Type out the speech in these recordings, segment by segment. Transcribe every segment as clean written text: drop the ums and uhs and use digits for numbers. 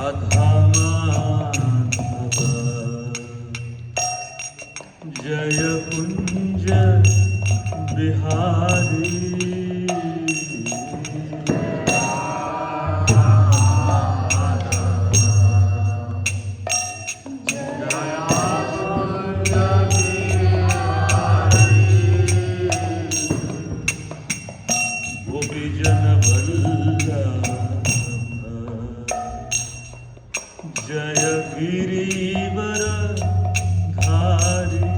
राधा माधव जय कुंज बिहारी गोपीजन वल्लभ जय गिरिवर धारी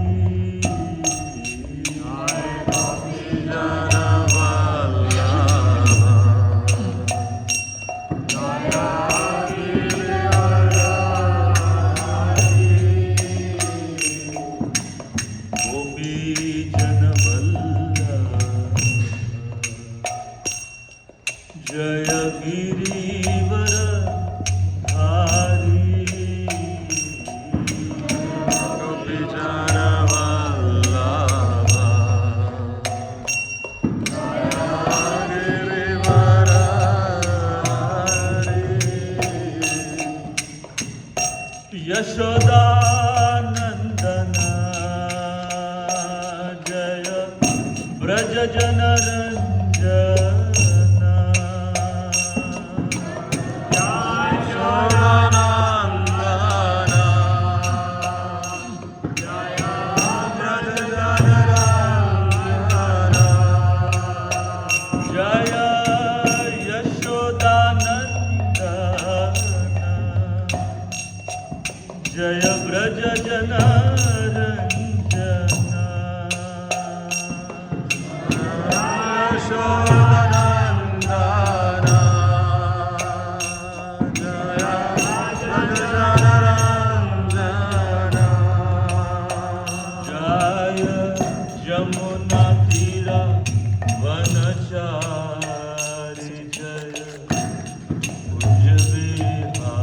जय गिरिवर धारी गोपीजन वल्लभ गिरिवर यशोदानंदन जय ब्रज जनरंजन जय ब्रज जनरंजना यशोदानंदना जय ब्रज जनरंजना जय यमुना तीरा वनचारी जय कुंज बिहारी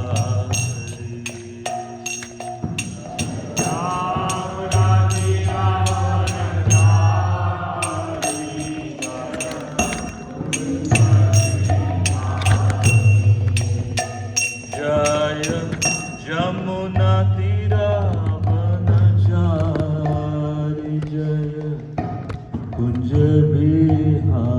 यमुना तीरा वनचारी जय कुंज बिहारी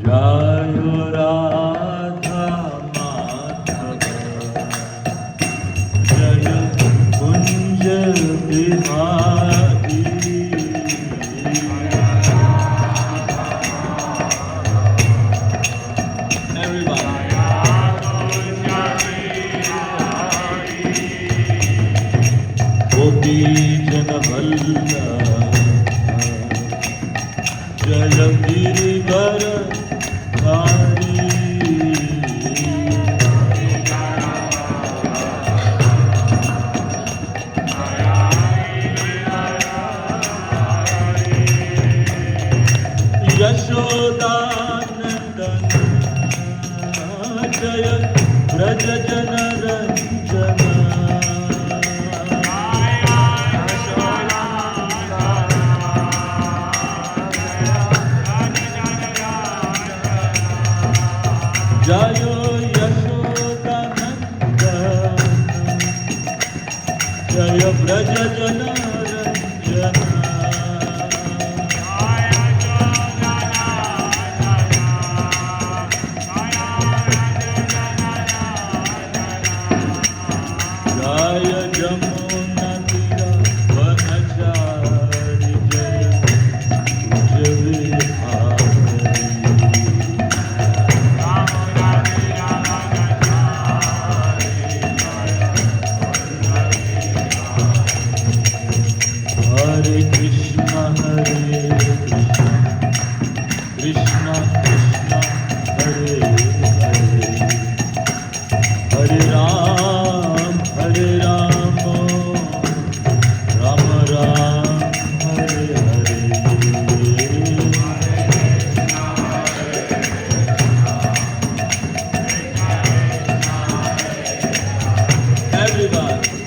जय राधा माधव जय कुंज बिहारी गोपीजन वल्लभ जय गिरिवर धारी यशोदानंदन जय ब्रज जनरंजन जय यशोदानंदन जय ब्रज जनरंजन जय यमुना तीरा वनचारी जय कुंज बिहारी हरे Krishna Krishna Krishna Hare Hare Hare Ram Ram Ram Hare Hare everyone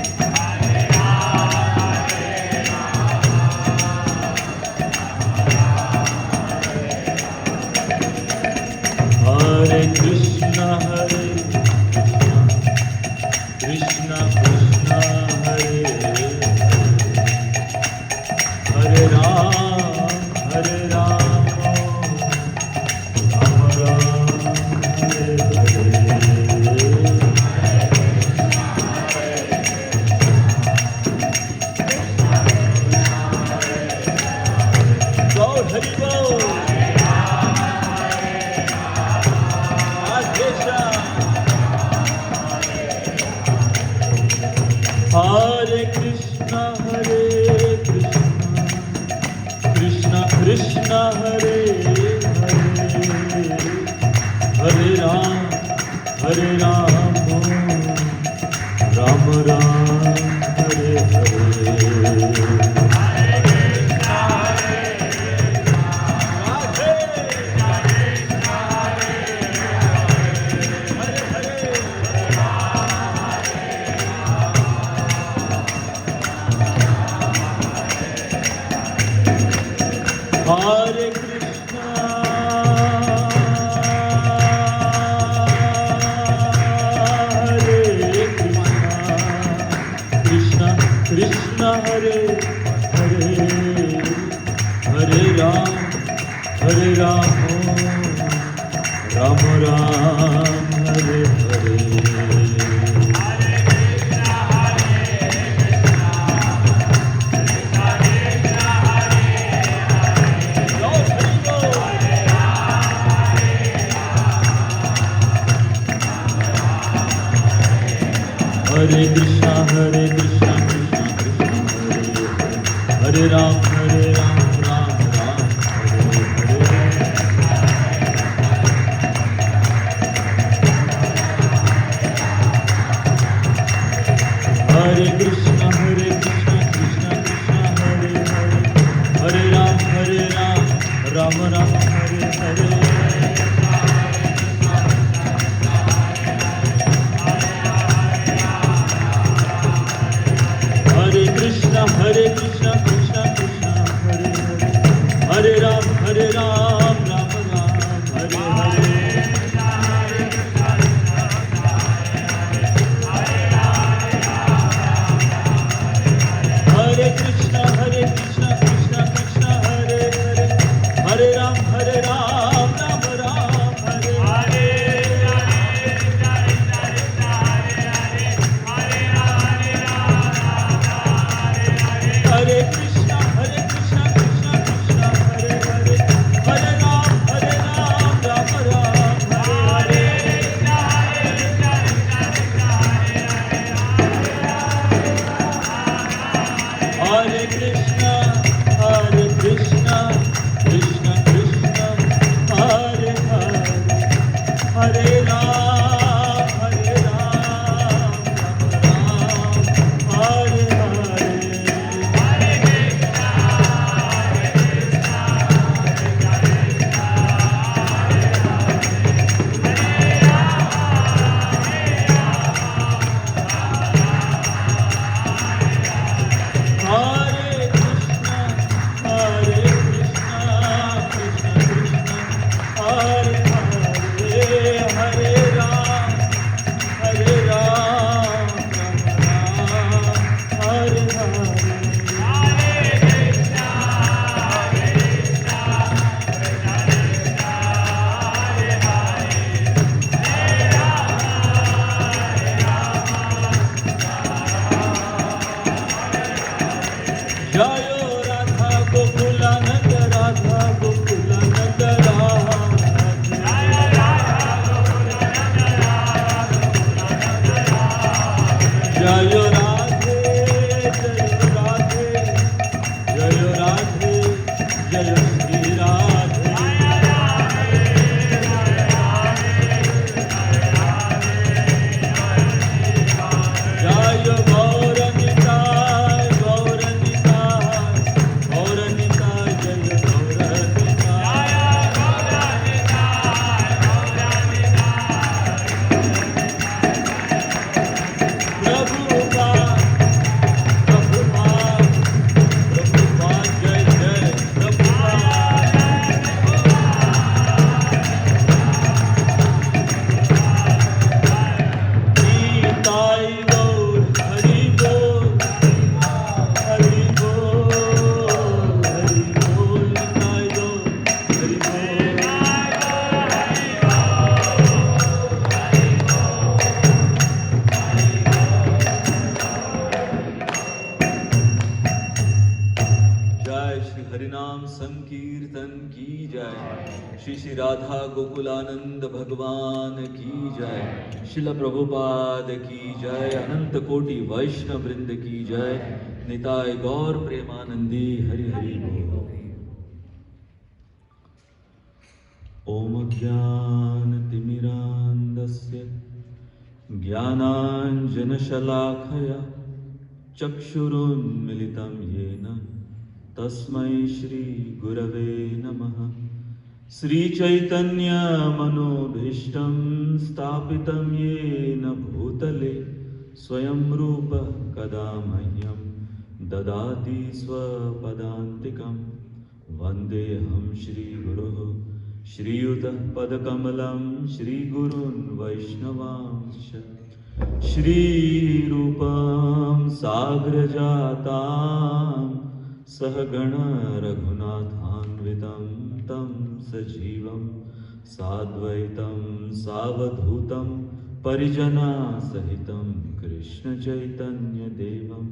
Krishna, Krishna Krishna, Hare Hare, Hare Ram, Hare Ram, Ram Ram, Hare Hare. Hare Krishna, Hare Krishna, Krishna Krishna, Hare Hare, Hare Ram, Hare Ram, Ram Ram, Hare Hare. Hare Krishna, Hare Krishna, Krishna Krishna, Hare Hare, Hare Ram, Ram Ram, Hare Hare. Hare Krishna, Hare Krishna, Krishna Krishna, Hare Hare, Hare Ram, Ram Ram, Hare Hare. Hare Krishna, Hare Krishna, Krishna Krishna, Hare Hare, Hare Ram, Ram Ram, Hare Hare. Hare Krishna, Hare Krishna, Krishna Krishna, Hare Hare, Hare Ram, Ram Ram, Hare Hare. Hare Krishna, Hare Krishna, Krishna Krishna, Hare Hare, Hare Ram, Ram Ram, Hare Hare. Hare Krishna, Hare Krishna, Krishna Krishna, Hare Hare, Hare Ram, Ram Ram, Hare Hare. Hare Krishna, Hare Krishna, Krishna Krishna, Hare Hare, Hare Ram, Ram Ram, Hare Hare. Jayo Radha Gokula Nanda, Radha Gokula Nanda, Radha. Jayo Radhe, Jayo Radhe, Jayo Shri Radhe. Jayo Gauranitai, Gauranitai, Gauranitai, Jayo Gauranitai. Prabhu नाम संकीर्तन की जय। श्री श्री राधा गोकुलानंद भगवान की जय। शिल प्रभुपाद की जय। अनंत कोटि वैष्णव वृंद की जय। निताय गौर प्रेमानंदी हरि हरि बोल। ओम ज्ञानतिमिरान्धस्य ज्ञानाञ्जनशलाखया चक्षुरुन्मिलितं येन तस्मै श्रीगुरवे नमः। श्रीचैतन्यमनोभीष्टं स्थापितं येन भूतले स्वयं रूप कदा मह्यं ददाति स्वपदान्तिकं। वन्देऽहं श्रीगुरोः श्रीयुतः पदकमलं श्रीगुरून् वैष्णवांश्च। श्रीरूपं साग्रजातां सहगण रघुनाथान्वितं तं सजीवं साद्वैतं सावधूतं परिजनसहितं कृष्णचैतन्यदेवं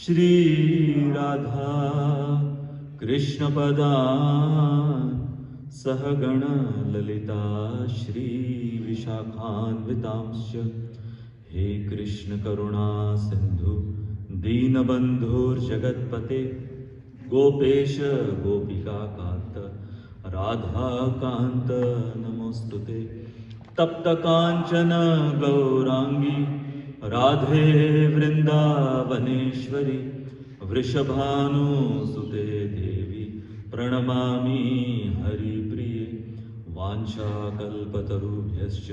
श्रीराधा कृष्णपदान् सहगण ललिता श्रीविशाखान्वितांश्च। हे कृष्ण करुणा सिंधु दीनबन्धुर्जगत्पते गोपेश गोपिकान्त राधाकान्त नमोस्तुते। तप्त कांचन गौरांगी राधे वृंदावनेश्वरी वृषभानुसुते देवी प्रणमामि हरिप्रिये। वाञ्छाकल्पतरुभ्यश्च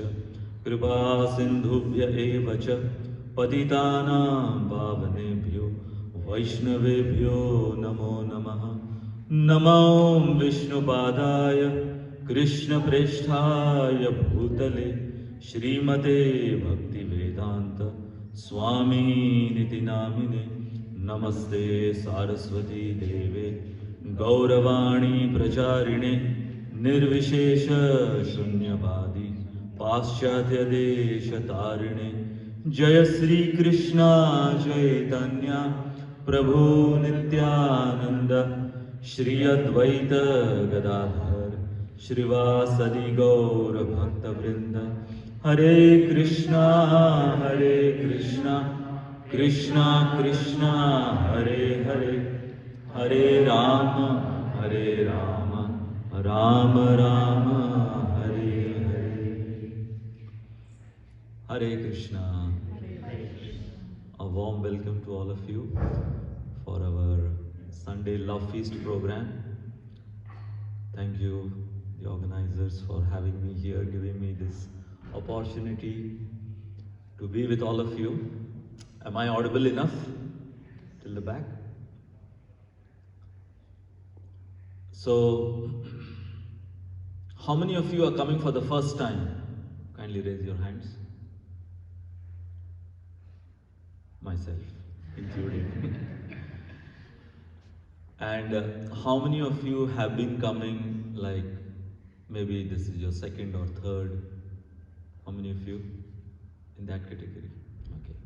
कृपा सिन्धुभ्य एव च पतितानां पावनेभ्यो वैष्णवेभ्यो नमो नमः। नमो विष्णुपादाय कृष्णप्रेष्ठाय भूतले श्रीमते भक्तिवेदान्त स्वामीनिति नामिने। नमस्ते सारस्वती देवे गौरवाणी प्रचारिणे निर्विशेष शून्यवादी पाश्चात्यदेशतारिणे। जय श्री कृष्णा चैतन्य प्रभु नित्यानंद श्री अद्वैत गदाधर श्रीवासदि गौर भक्तवृंद। हरे Krishna Krishna Krishna Hare Hare Hare Ram Ram Ram Hare Hare. Hare Krishna. A warm welcome to all of you for our Sunday Love Feast program. Thank you, the organizers, for having me here, giving me this opportunity to be with all of you. Am I audible enough till the back? So, how many of you are coming for the first time? Kindly raise your hands. Myself included. And how many of you have been coming, like maybe this is your second or third? How many of you in that category? Okay.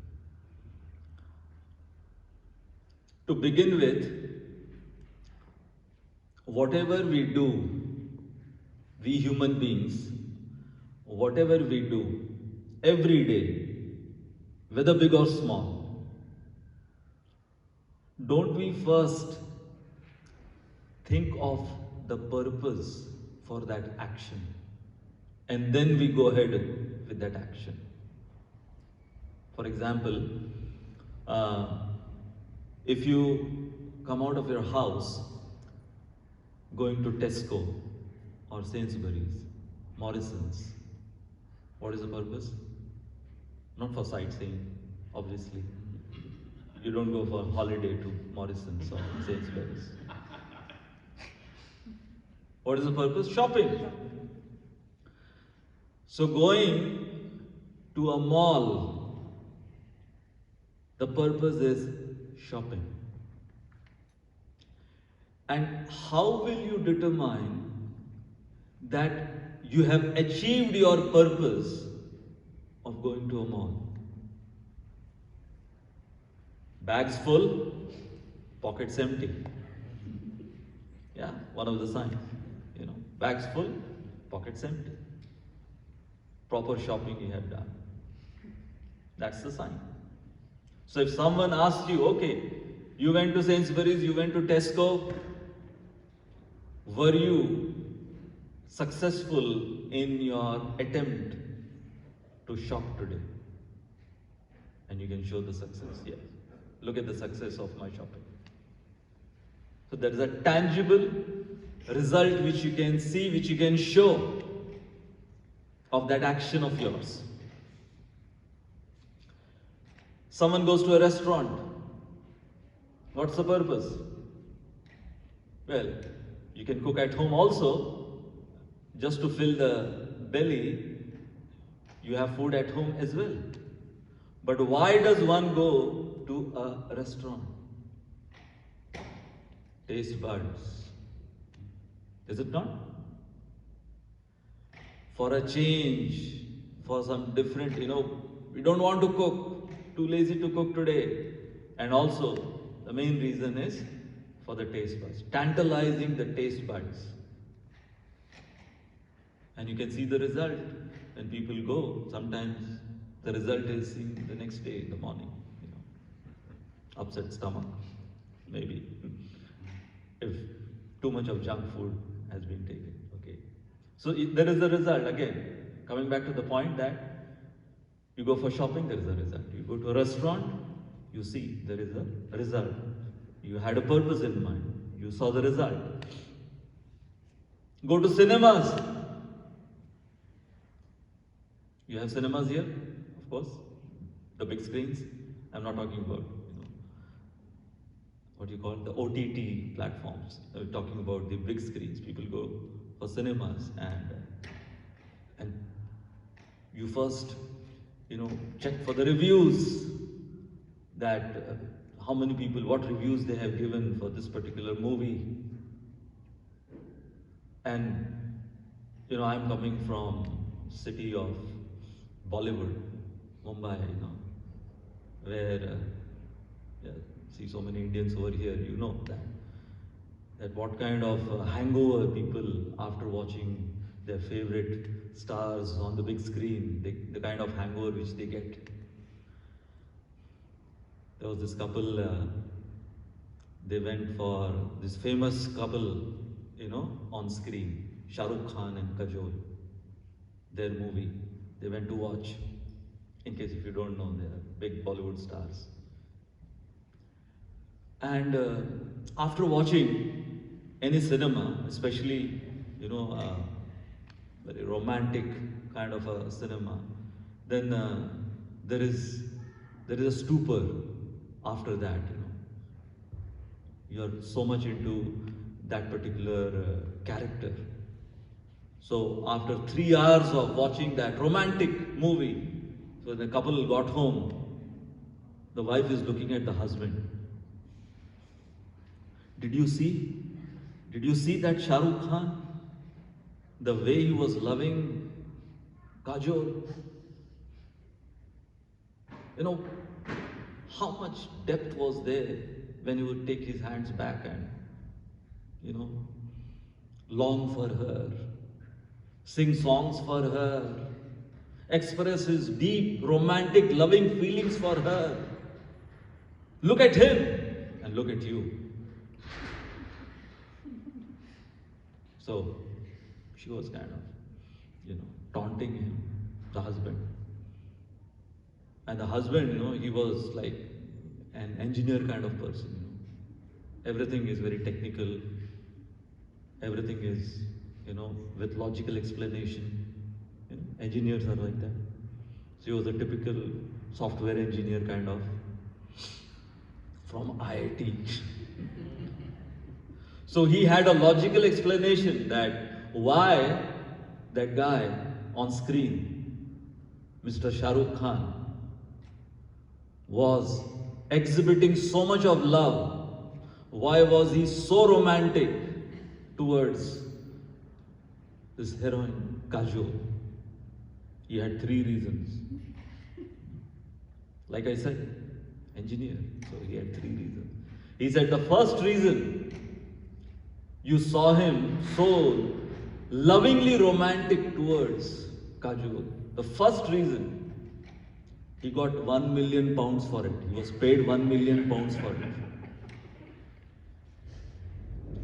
To begin with, whatever we do, we human beings, whatever we do every day, whether big or small, don't we first think of the purpose for that action and then we go ahead with that action? For example, if you come out of your house going to Tesco or Sainsbury's, Morrison's, what is the purpose? Not for sightseeing, obviously. You don't go for holiday to Morrison's or Sainsbury's. What is the purpose? Shopping. So going to a mall, the purpose is shopping. And how will you determine that you have achieved your purpose of going to a mall? Bags full, pockets empty. one of the signs. Bags full, pockets empty. Proper shopping you have done. That's the sign. So if someone asks you, okay, you went to Sainsbury's, you went to Tesco, were you successful in your attempt to shop today? And you can show the success. Yes. Look at the success of my shopping. So there is a tangible result which you can see, which you can show of that action of yours. Someone goes to a restaurant. What's the purpose? Well, you can cook at home also, just to fill the belly. You have food at home as well. But why does one go to a restaurant? Taste buds. Is it not? For a change, for some different, we don't want to cook, too lazy to cook today. And also, the main reason is for the taste buds, tantalizing the taste buds. And you can see the result when people go. Sometimes the result is seen the next day in the morning. Upset stomach, maybe, if too much of junk food has been taken. Okay, so there is a result. Again, coming back to the point that you go for shopping, there is a result. You go to a restaurant, you see there is a result. You had a purpose in mind. You saw the result. Go to cinemas. You have cinemas here, of course, the big screens. I'm not talking about, what you call the OTT platforms. I'm talking about the big screens. People go for cinemas and you first, check for the reviews, that how many people, what reviews they have given for this particular movie. And, I'm coming from city of Bollywood, Mumbai, where, see so many Indians over here, that what kind of hangover people after watching their favorite stars on the big screen, the kind of hangover which they get. There was this couple, they went for this famous couple, on screen, Shah Rukh Khan and Kajol, their movie. They went to watch. In case if you don't know, they are big Bollywood stars. And after watching any cinema, especially, very romantic kind of a cinema, then there is a stupor after that. You're so much into that particular character. So after 3 hours of watching that romantic movie, so the couple got home, the wife is looking at the husband. Did you see that Shah Rukh Khan? The way he was loving Kajol? How much depth was there when he would take his hands back and, long for her, sing songs for her, express his deep, romantic, loving feelings for her. Look at him and look at you. So she was kind of, taunting him, the husband. And the husband, he was like an engineer kind of person. Everything is very technical. Everything is, with logical explanation. Engineers are like that. So he was a typical software engineer kind of, from IIT. So he had a logical explanation that why that guy on screen, Mr. Shah Rukh Khan, was exhibiting so much of love. Why was he so romantic towards this heroine, Kajol? He had 3 reasons. Like I said, engineer, so he had 3 reasons. He said the first reason You saw him so lovingly romantic towards Kajol. The first reason, he got £1 million for it. He was paid £1 million for it.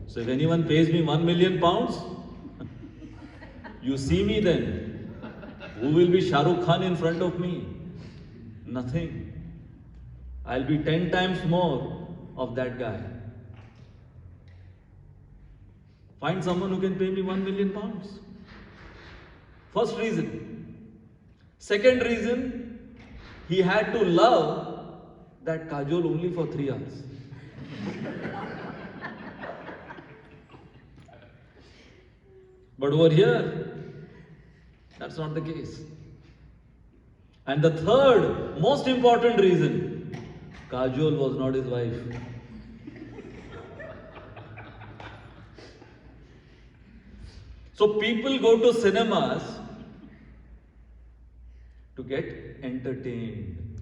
So if anyone pays me £1 million, you see me then. Who will be Shah Rukh Khan in front of me? Nothing. I'll be 10 times more of that guy. Find someone who can pay me £1 million. First reason. Second reason, he had to love that Kajol only for 3 hours. But over here, that's not the case. And the third, most important reason, Kajol was not his wife. So people go to cinemas to get entertained.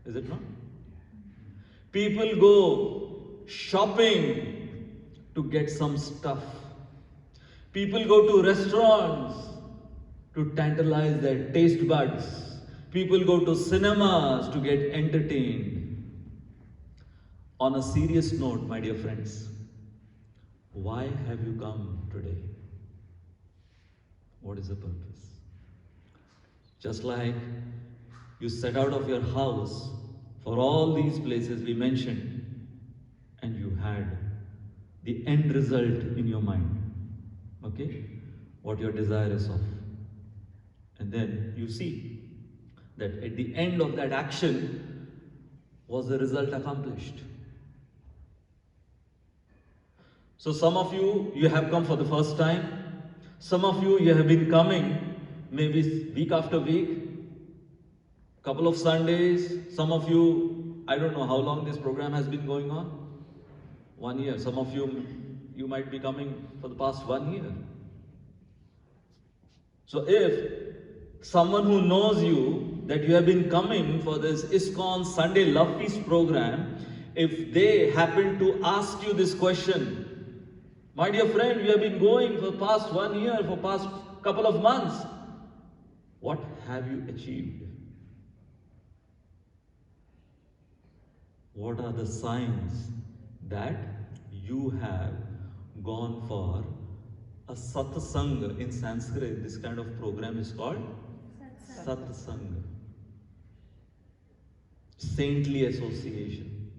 Is it not? People go shopping to get some stuff. People go to restaurants to tantalize their taste buds. People go to cinemas to get entertained. On a serious note, my dear friends, why have you come today? What is the purpose? Just like you set out of your house for all these places we mentioned, and you had the end result in your mind. Okay? What you're desirous of. And then you see that at the end of that action was the result accomplished. So some of you, you have come for the first time. Some of you, you have been coming maybe week after week, couple of Sundays. Some of you, I don't know how long this program has been going on. 1 year. Some of you, you might be coming for the past 1 year. So if someone who knows you, that you have been coming for this ISKCON Sunday Love Feast program, if they happen to ask you this question, my dear friend, you have been going for past 1 year, for past couple of months, what have you achieved? What are the signs that you have gone for a satsang? In Sanskrit, this kind of program is called satsang. Saintly association.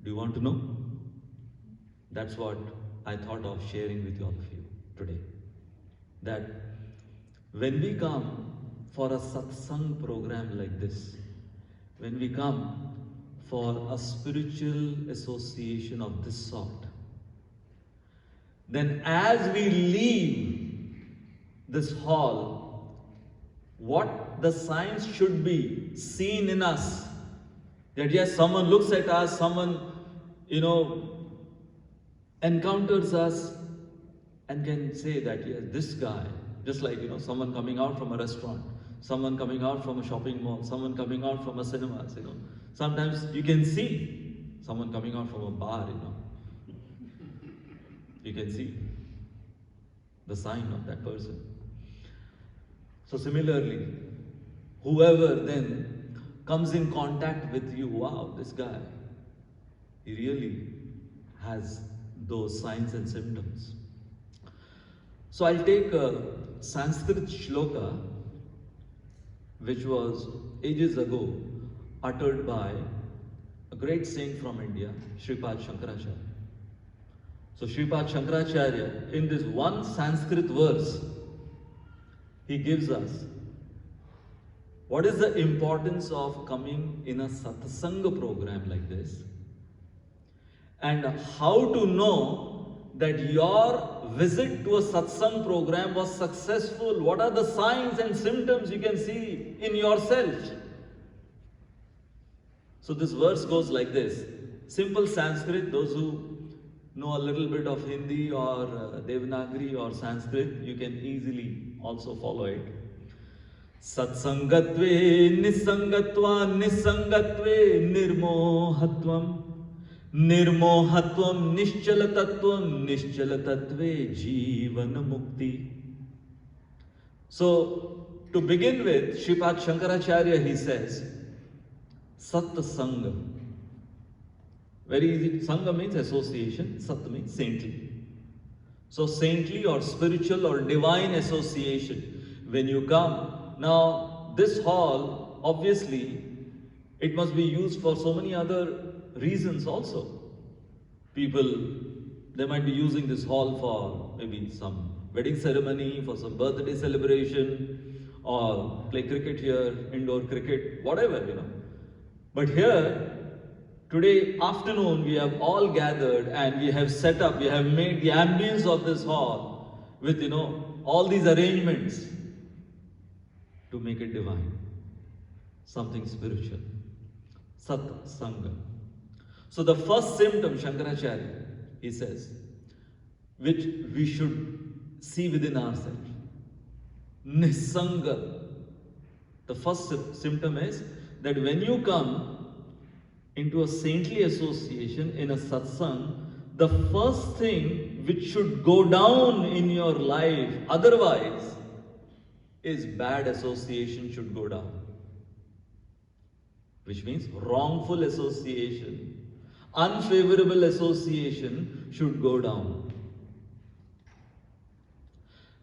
Do you want to know? That's what I thought of sharing with all of you today. That when we come for a satsang program like this, when we come for a spiritual association of this sort, then as we leave this hall, what the signs should be seen in us, that yes, someone looks at us, someone, encounters us and can say that yes, this guy, just like, someone coming out from a restaurant, someone coming out from a shopping mall, someone coming out from a cinema, Sometimes you can see someone coming out from a bar, You can see the sign of that person. So similarly, whoever then comes in contact with you, wow, this guy, he really has those signs and symptoms. So I'll take a Sanskrit shloka, which was ages ago uttered by a great saint from India, Sripad Shankaracharya. So Sripad Shankaracharya, in this one Sanskrit verse, he gives us what is the importance of coming in a satsanga program like this, and how to know that your visit to a satsang program was successful. What are the signs and symptoms you can see in yourself? So this verse goes like this. Simple Sanskrit, those who know a little bit of Hindi or Devanagari or Sanskrit, you can easily also follow it. Satsangatve nisangatva nisangatve nirmohatvam Nirmohatvam nischala tatve jivan mukti. So, to begin with, Sripad Shankaracharya, he says, Sat Sangha. Very easy. Sangha means association, Sat means saintly. So, saintly or spiritual or divine association. When you come, now this hall, obviously, it must be used for so many other reasons also. People, they might be using this hall for maybe some wedding ceremony, for some birthday celebration, or play cricket here, indoor cricket, whatever, But here, today afternoon, we have all gathered and we have set up, we have made the ambience of this hall with, all these arrangements to make it divine, something spiritual, Sat Sangha. So the first symptom, Shankaracharya, he says, which we should see within ourselves, Nisanga. The first symptom is that when you come into a saintly association in a satsang, the first thing which should go down in your life, otherwise, is bad association should go down. Which means wrongful association, unfavorable association should go down.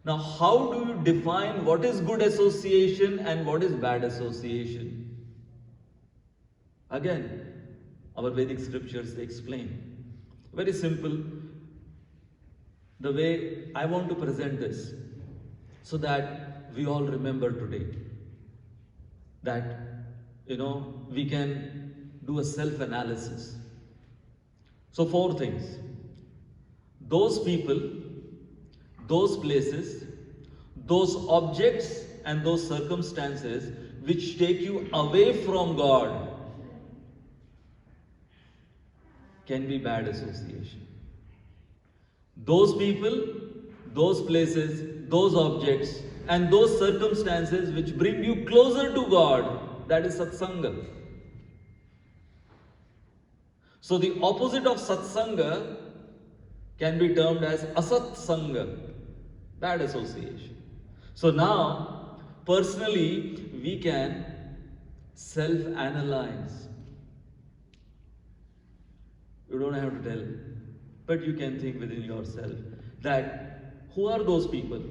Now, how do you define what is good association and what is bad association? Again, our Vedic scriptures, they explain. Very simple. The way I want to present this, so that we all remember today that, we can do a self-analysis. So 4 things. Those people, those places, those objects and those circumstances which take you away from God can be bad association. Those people, those places, those objects and those circumstances which bring you closer to God, that is satsanga. So the opposite of satsanga can be termed as asatsanga, bad association. So now, personally, we can self-analyze. You don't have to tell, but you can think within yourself that who are those people?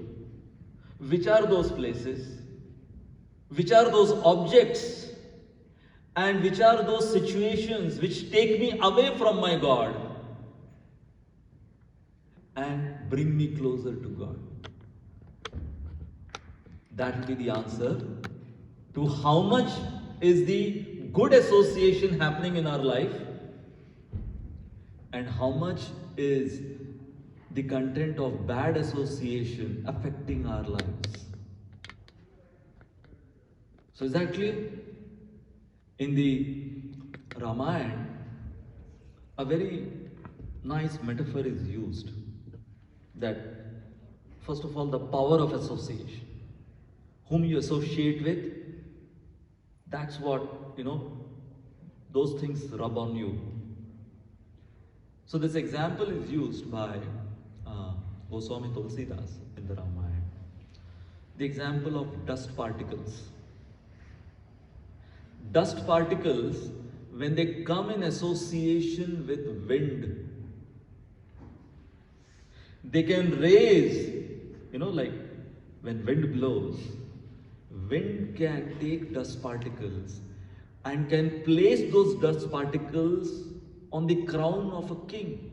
Which are those places? Which are those objects? And which are those situations which take me away from my God and bring me closer to God? That will be the answer to how much is the good association happening in our life and how much is the content of bad association affecting our lives. So is that clear? In the Ramayana, a very nice metaphor is used that, first of all, the power of association. Whom you associate with, that's what, those things rub on you. So this example is used by Goswami Tulsidas in the Ramayana. The example of dust particles. Dust particles, when they come in association with wind, they can raise, like when wind blows, wind can take dust particles and can place those dust particles on the crown of a king.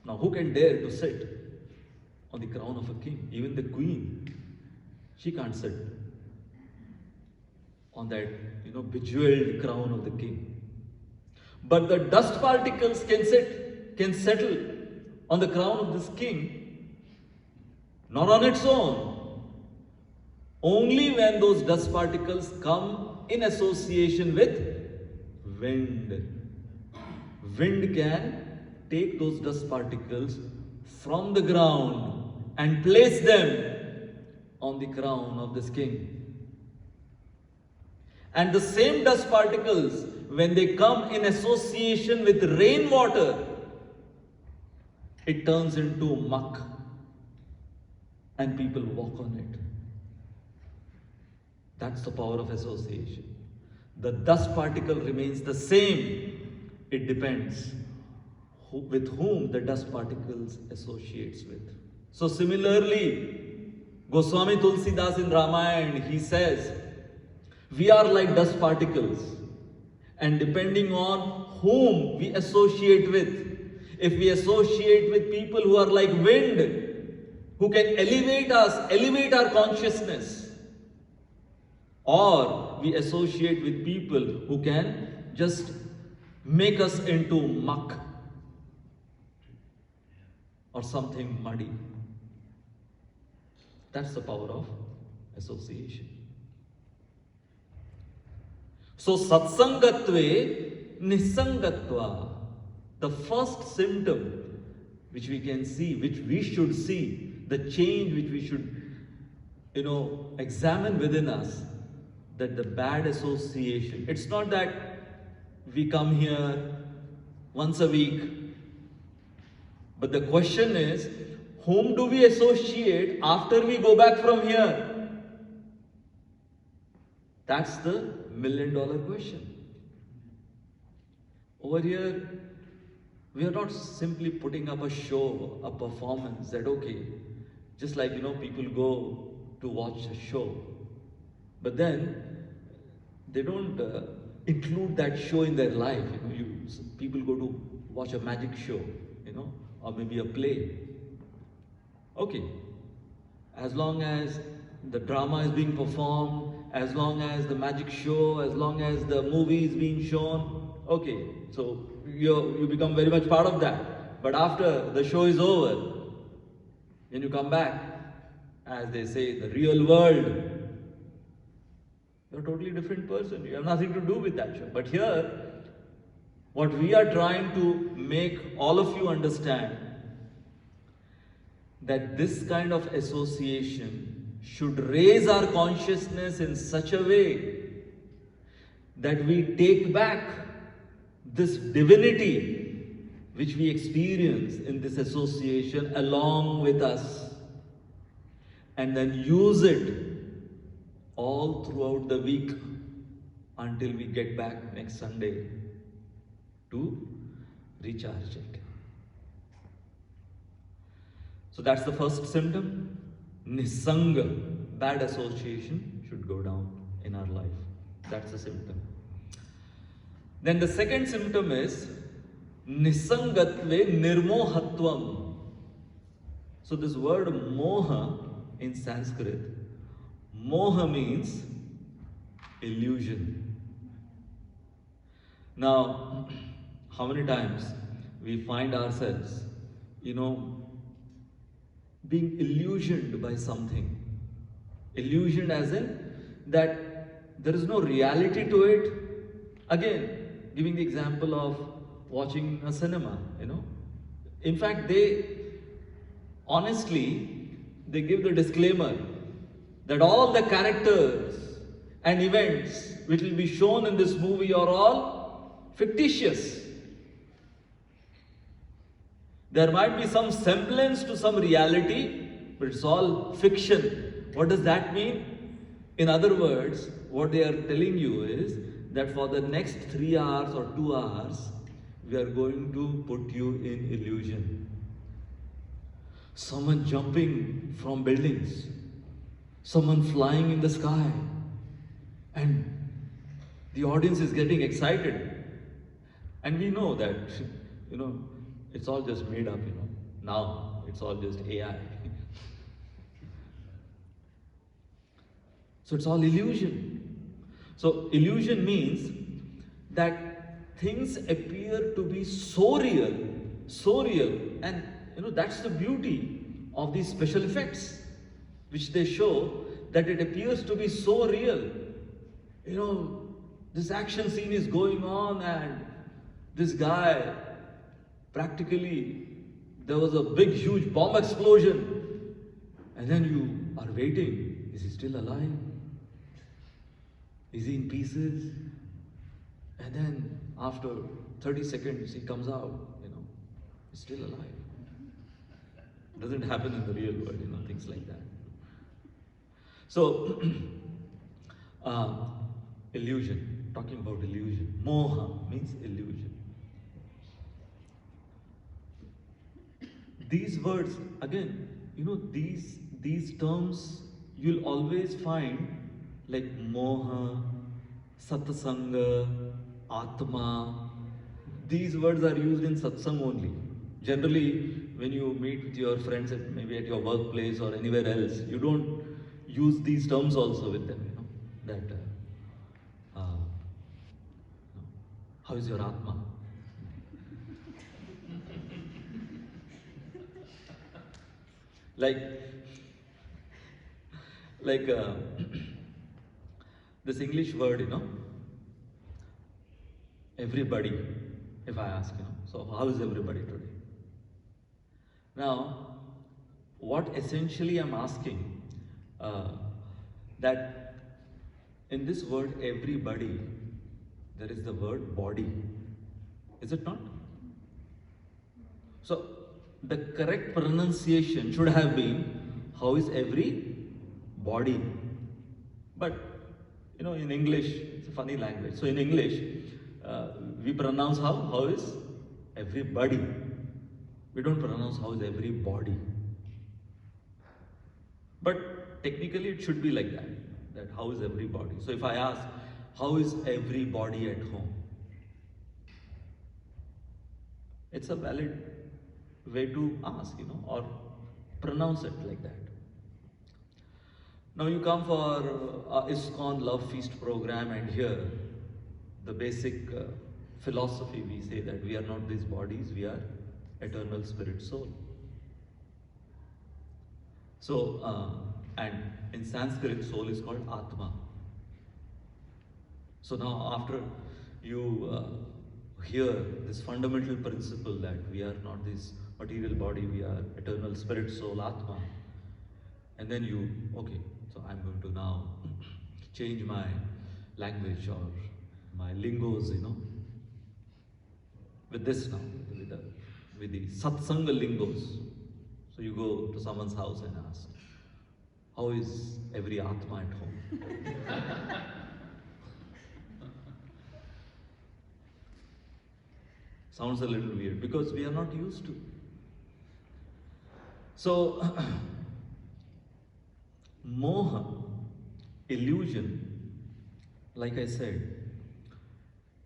Now, who can dare to sit on the crown of a king? Even the queen, she can't sit on that, bejeweled crown of the king. But the dust particles can settle on the crown of this king, not on its own. Only when those dust particles come in association with wind. Wind can take those dust particles from the ground and place them on the crown of this king. And the same dust particles, when they come in association with rainwater, it turns into muck and people walk on it. That's the power of association. The dust particle remains the same. It depends with whom the dust particles associates with. So similarly, Goswami Tulsidas in Ramayana, he says, we are like dust particles, and depending on whom we associate with, if we associate with people who are like wind, who can elevate us, elevate our consciousness, or we associate with people who can just make us into muck or something muddy. That's the power of association. So satsangatve nisangatva, the first symptom which we can see, which we should see, the change which we should, examine within us, that the bad association, it's not that we come here once a week, but the question is, whom do we associate after we go back from here? That's the $1,000,000 question. Over here, we are not simply putting up a show, a performance that, okay, just like, people go to watch a show, but then they don't include that show in their life. People go to watch a magic show, or maybe a play. Okay, as long as the drama is being performed, as long as the magic show, as long as the movie is being shown, okay, so you become very much part of that. But after the show is over, when you come back, as they say, the real world, you're a totally different person. You have nothing to do with that show. But here, what we are trying to make all of you understand, that this kind of association should raise our consciousness in such a way that we take back this divinity which we experience in this association along with us, and then use it all throughout the week until we get back next Sunday to recharge it. So that's the first symptom. Nisanga, bad association should go down in our life. That's the symptom. Then the second symptom is nisangatve nirmohatvam. So this word moha in Sanskrit, moha means illusion. Now, how many times we find ourselves, being illusioned by something. Illusioned as in that there is no reality to it. Again, giving the example of watching a cinema, In fact, they give the disclaimer that all the characters and events which will be shown in this movie are all fictitious. There might be some semblance to some reality, but it's all fiction. What does that mean? In other words, what they are telling you is that for the next 3 hours or 2 hours, we are going to put you in illusion. Someone jumping from buildings, someone flying in the sky, and the audience is getting excited. And we know that, it's all just made up, Now, it's all just AI. So it's all illusion. So illusion means that things appear to be so real, and that's the beauty of these special effects, which they show, that it appears to be so real. This action scene is going on, and this guy, practically, there was a big, huge bomb explosion, and then you are waiting, is he still alive? Is he in pieces? And then after 30 seconds, he comes out, he's still alive. Doesn't happen in the real world, things like that. So, illusion, talking about illusion. Moha means illusion. These words, again, these terms you'll always find like moha, satsanga, atma. These words are used in satsang only. Generally, when you meet with your friends, maybe at your workplace or anywhere else, you don't use these terms also with them. That how is your atma? like like this English word, everybody. If I ask, so how is everybody today? Now, what essentially I'm asking, that in this word everybody, there is the word body. Is it not? So, the correct pronunciation should have been, how is every body? But, in English, it's a funny language. So in English, we pronounce how? How is everybody? We don't pronounce how is everybody. But technically it should be like that how is everybody? So if I ask, how is everybody at home? It's a valid way to ask, or pronounce it like that. Now you come for ISKCON Love Feast program, and here the basic philosophy, we say that we are not these bodies, we are eternal spirit soul. So, and in Sanskrit, soul is called Atma. So now after you hear this fundamental principle that we are not this material body, we are eternal spirit soul, Atma, and then you, okay, so I'm going to now change my language or my lingos, with this now, with the satsanga lingos. So you go to someone's house and ask, how is every Atma at home? Sounds a little weird because we are not used to. So, moha, illusion, like I said,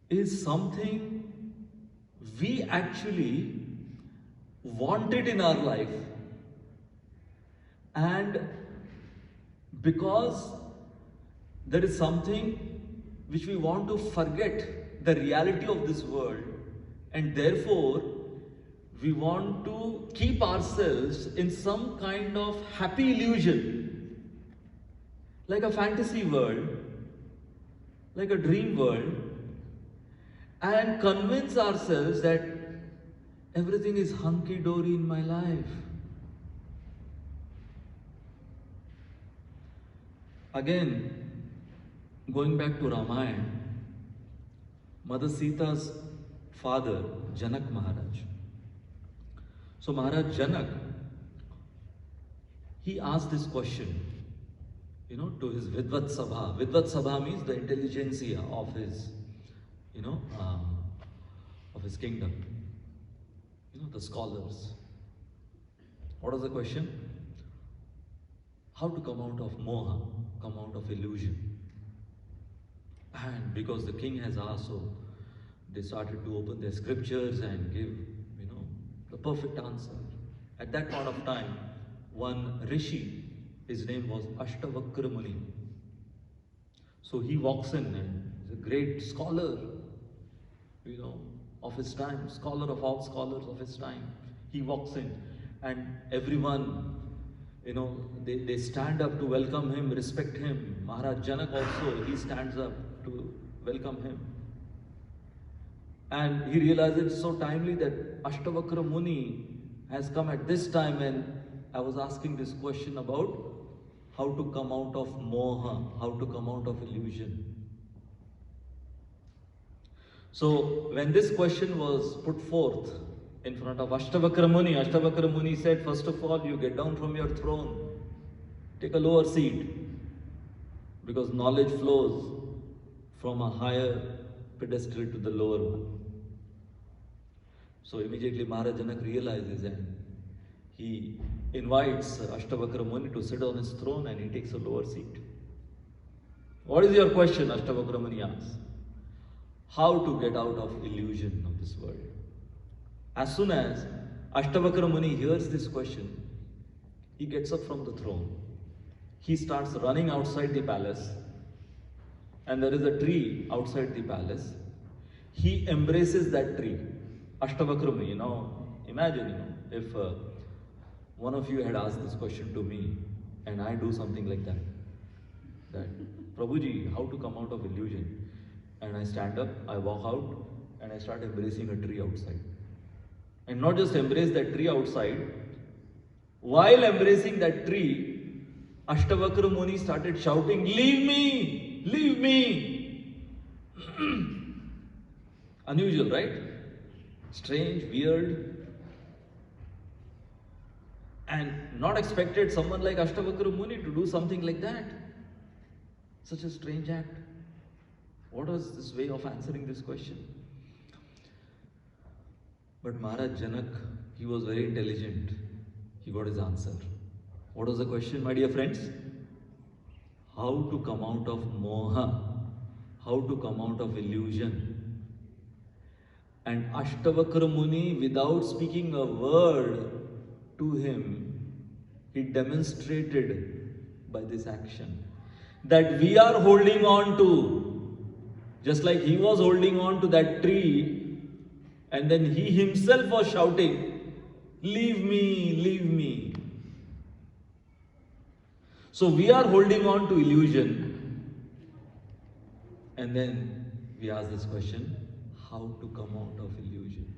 is something we actually wanted in our life, and because there is something which we want to forget the reality of this world, and therefore we want to keep ourselves in some kind of happy illusion, like a fantasy world, like a dream world, and convince ourselves that everything is hunky-dory in my life. Again, going back to Ramayana, Mother Sita's father, Janak Maharaj. So Maharaj Janak, he asked this question, to his Vidvat Sabha. Vidvat Sabha means the intelligentsia of his, of his kingdom. The scholars. What was the question? How to come out of moha, come out of illusion. And because the king has asked, so they started to open their scriptures and give, the perfect answer. At that point of time, one rishi, his name was Ashtavakra Muni. So he walks in and he's a great scholar, of his time, scholar of all scholars of his time. He walks in and everyone, they stand up to welcome him, respect him. Maharaj Janak also, he stands up to welcome him. And he realizes it's so timely that Ashtavakra Muni has come at this time, and I was asking this question about how to come out of moha, how to come out of illusion. So when this question was put forth in front of Ashtavakra Muni said, first of all, you get down from your throne, take a lower seat, because knowledge flows from a higher pedestal to the lower one. So immediately Maharaj Janak realizes and he invites Ashtavakra Muni to sit on his throne and he takes a lower seat. What is your question? Ashtavakra Muni asks. How to get out of illusion of this world? As soon as Ashtavakra Muni hears this question, he gets up from the throne. He starts running outside the palace, and there is a tree outside the palace. He embraces that tree. Ashtavakra Muni, imagine, if one of you had asked this question to me, and I do something like that, Prabhuji, how to come out of illusion? And I stand up, I walk out, and I start embracing a tree outside. And not just embrace that tree outside, while embracing that tree, Ashtavakra Muni started shouting, "Leave me! Leave me!" Unusual, right? Strange, weird, and not expected someone like Ashtavakra Muni to do something like that. Such a strange act. What was this way of answering this question? But Maharaj Janak, he was very intelligent. He got his answer. What was the question, my dear friends? How to come out of moha? How to come out of illusion? And Ashtavakra Muni, without speaking a word to him, he demonstrated by this action that we are holding on to. Just like he was holding on to that tree, and then he himself was shouting, "Leave me, leave me." So we are holding on to illusion, and then we ask this question, how to come out of illusion?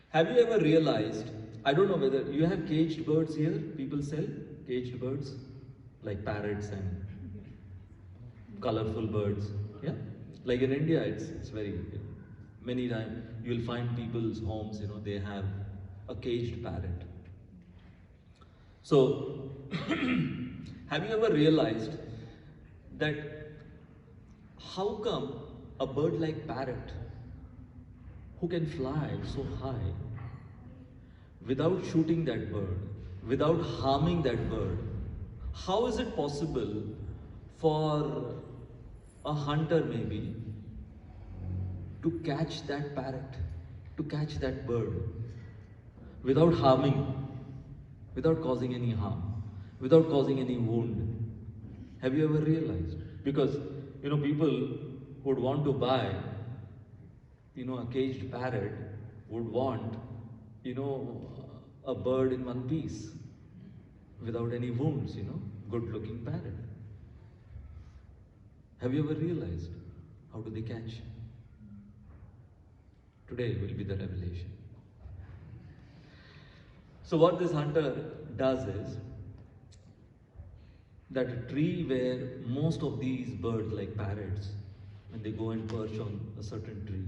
Have you ever realized, I don't know whether you have caged birds here, people sell caged birds? Like parrots and colorful birds, yeah. Like in India, it's very many times you'll find people's homes, they have a caged parrot. So, have you ever realized that how come a bird like parrot, who can fly so high, without shooting that bird, without harming that bird, how is it possible for a hunter maybe to catch that parrot, to catch that bird without harming, without causing any harm, without causing any wound? Have you ever realized? Because, people would want to buy, a caged parrot would want, a bird in one piece without any wounds, good looking parrot. Have you ever realized how do they catch? Today will be the revelation. So what this hunter does is that a tree where most of these birds like parrots, when they go and perch on a certain tree,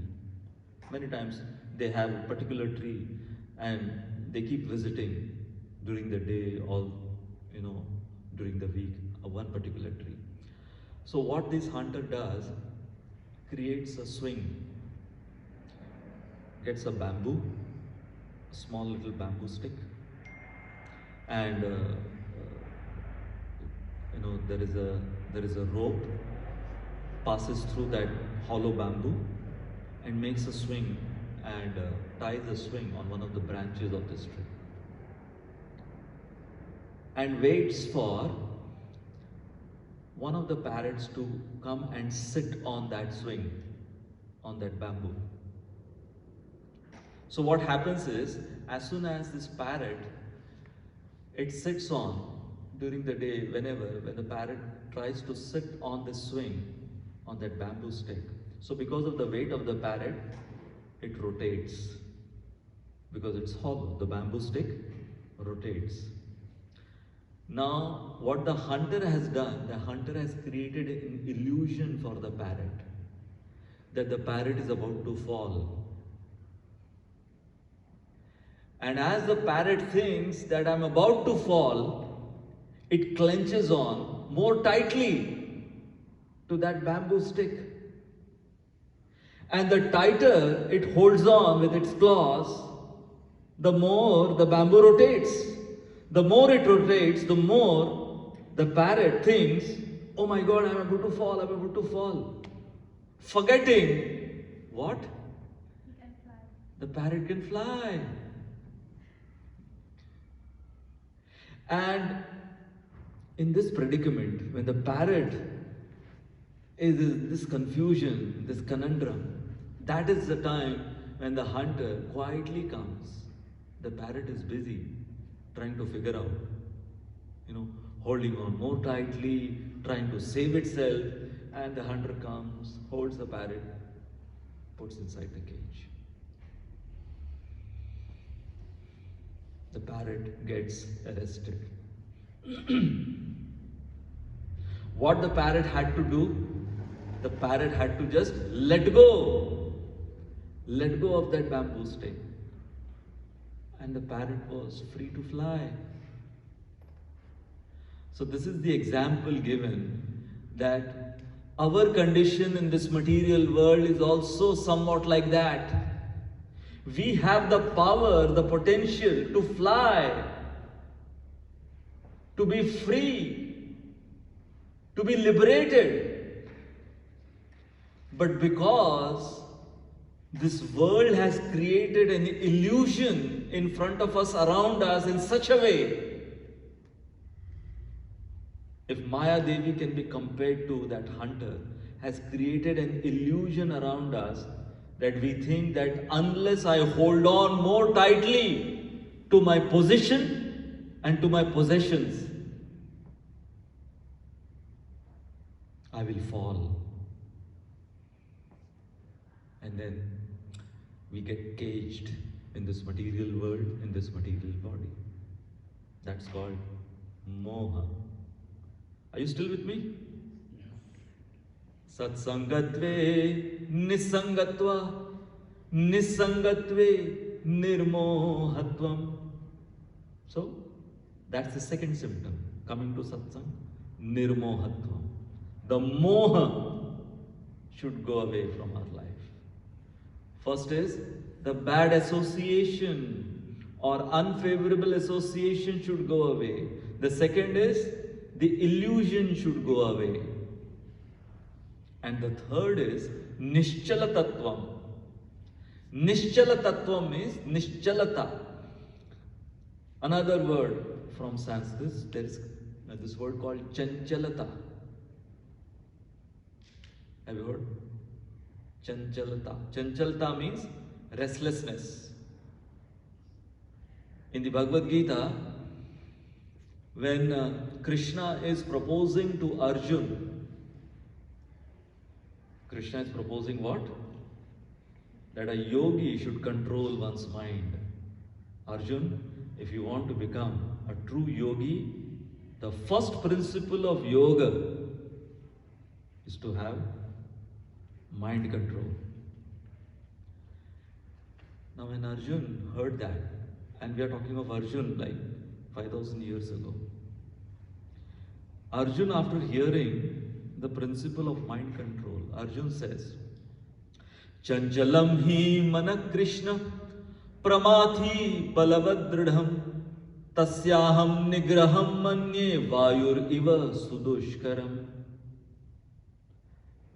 many times they have a particular tree and they keep visiting during the day or during the week one particular tree. So what this hunter does, creates a swing, gets a bamboo, a small little bamboo stick, and there is a rope, passes through that hollow bamboo and makes a swing and ties a swing on one of the branches of this tree and waits for one of the parrots to come and sit on that swing, on that bamboo. So what happens is, as soon as this parrot, it sits on during the day, when the parrot tries to sit on the swing, on that bamboo stick. So because of the weight of the parrot, it rotates. Because it's hollow, the bamboo stick rotates. Now, what the hunter has done, the hunter has created an illusion for the parrot that the parrot is about to fall. And as the parrot thinks that I'm about to fall, it clenches on more tightly to that bamboo stick. And the tighter it holds on with its claws, the more the bamboo rotates. The more it rotates, the more the parrot thinks, oh my God, I'm about to fall, I'm about to fall. Forgetting what? The parrot can fly. And in this predicament, when the parrot is in this confusion, this conundrum, that is the time when the hunter quietly comes. The parrot is busy trying to figure out, holding on more tightly, trying to save itself, and the hunter comes, holds the parrot, puts inside the cage. The parrot gets arrested. What the parrot had to do? The parrot had to just let go of that bamboo stick. And the parrot was free to fly. So this is the example given that our condition in this material world is also somewhat like that. We have the power, the potential to fly, to be free, to be liberated. But because this world has created an illusion in front of us, around us, in such a way, if Maya Devi can be compared to that hunter, has created an illusion around us that we think that unless I hold on more tightly to my position and to my possessions, I will fall. And then we get caged in this material world, in this material body. That's called moha. Are you still with me? Satsangatve nisangatva, nisangatve nirmohatvam. So, that's the second symptom. Coming to satsang, nirmohatvam. The moha should go away from our life. First is the bad association or unfavorable association should go away. The second is the illusion should go away. And the third is Nischala Tattvam. Nischala Tattvam means Nischalata. Another word from Sanskrit, there is this word called Chanchalata. Have you heard? Chanchalata. Chanchalata means restlessness. In the Bhagavad Gita, when Krishna is proposing to Arjun, Krishna is proposing what? That a yogi should control one's mind. Arjun, if you want to become a true yogi, the first principle of yoga is to have mind control. Now when Arjun heard that, and we are talking of Arjun like 5,000 years ago, Arjun, after hearing the principle of mind control, Arjun says, Chanchalam hi mana Krishna pramathi balavadridham tasyaham nigraham manye vayur iva sudushkaram.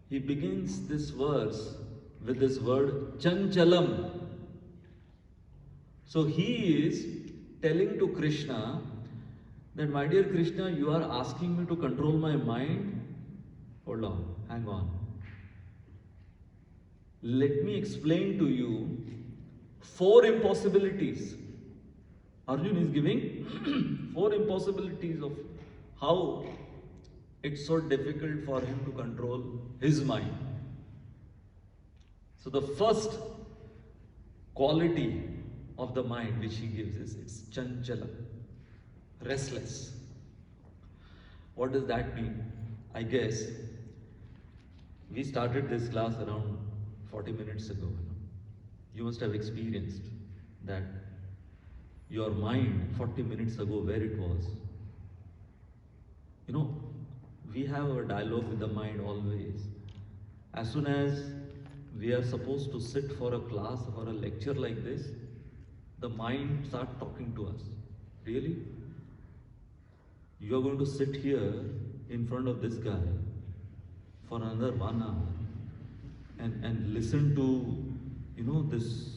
He begins this verse with this word Chanchalam. So he is telling to Krishna that, my dear Krishna, you are asking me to control my mind. Hold on, hang on. Let me explain to you 4 impossibilities. Arjun is giving 4 impossibilities of how it's so difficult for him to control his mind. So the first quality of the mind which he gives is it's chanchala, restless. What does that mean? I guess we started this class around 40 minutes ago. You must have experienced that your mind 40 minutes ago, where it was. You know, we have a dialogue with the mind always. As soon as we are supposed to sit for a class or a lecture like this, the mind starts talking to us. Really? You are going to sit here in front of this guy for another 1 hour and listen to, this